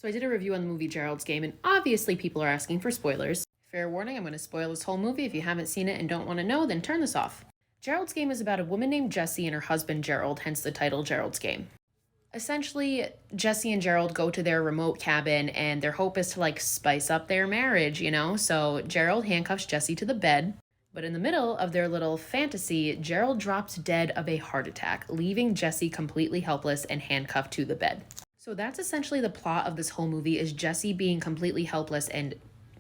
So I did a review on the movie Gerald's Game, and obviously people are asking for spoilers. Fair warning, I'm going to spoil this whole movie. If you haven't seen it and don't want to know, then turn this off. Gerald's Game is about a woman named Jessie and her husband Gerald, hence the title Gerald's Game. Essentially, Jessie and Gerald go to their remote cabin, and their hope is to spice up their marriage, So Gerald handcuffs Jessie to the bed. But in the middle of their little fantasy, Gerald drops dead of a heart attack, leaving Jessie completely helpless and handcuffed to the bed. So that's essentially the plot of this whole movie, is Jessie being completely helpless and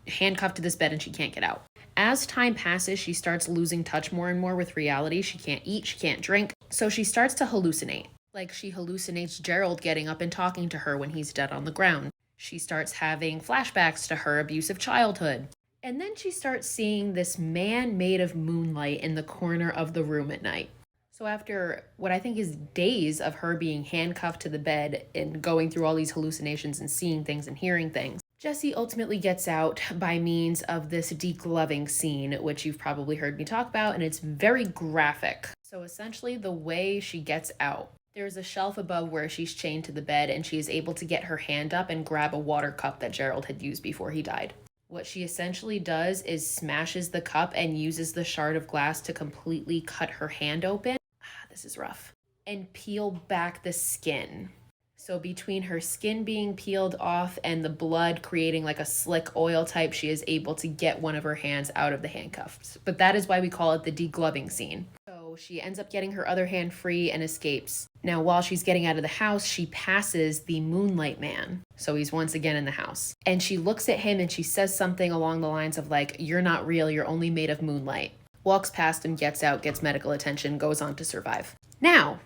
handcuffed to this bed and she can't get out. As time passes, she starts losing touch more and more with reality. She can't eat, she can't drink, so she starts to hallucinate. She hallucinates Gerald getting up and talking to her when he's dead on the ground. She starts having flashbacks to her abusive childhood. And then she starts seeing this man made of moonlight in the corner of the room at night. So after what I think is days of her being handcuffed to the bed and going through all these hallucinations and seeing things and hearing things, Jessie ultimately gets out by means of this degloving scene, which you've probably heard me talk about, and it's very graphic. So essentially the way she gets out, there's a shelf above where she's chained to the bed, and she is able to get her hand up and grab a water cup that Gerald had used before he died. What she essentially does is smashes the cup and uses the shard of glass to completely cut her hand open. This is rough. And peel back the skin. So between her skin being peeled off and the blood creating a slick oil type, she is able to get one of her hands out of the handcuffs. But that is why we call it the degloving scene. So she ends up getting her other hand free and escapes. Now, while she's getting out of the house, she passes the Moonlight Man. So he's once again in the house. And she looks at him and she says something along the lines of you're not real, you're only made of moonlight. Walks past him, gets out, gets medical attention, goes on to survive. Now,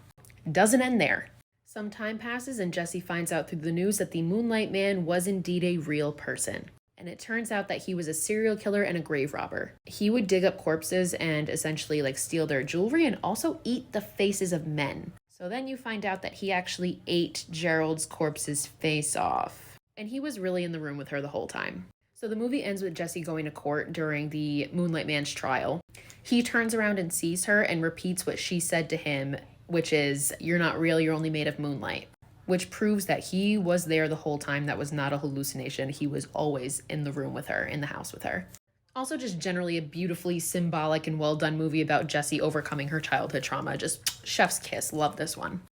doesn't end there. Some time passes and Jessie finds out through the news that the Moonlight Man was indeed a real person. And it turns out that he was a serial killer and a grave robber. He would dig up corpses and essentially steal their jewelry and also eat the faces of men. So then you find out that he actually ate Gerald's corpse's face off. And he was really in the room with her the whole time. So the movie ends with Jessie going to court during the Moonlight Man's trial. He turns around and sees her and repeats what she said to him, which is, "You're not real, you're only made of moonlight," which proves that he was there the whole time. That was not a hallucination. He was always in the room with her, in the house with her. Also, just generally a beautifully symbolic and well done movie about Jessie overcoming her childhood trauma. Just chef's kiss. Love this one.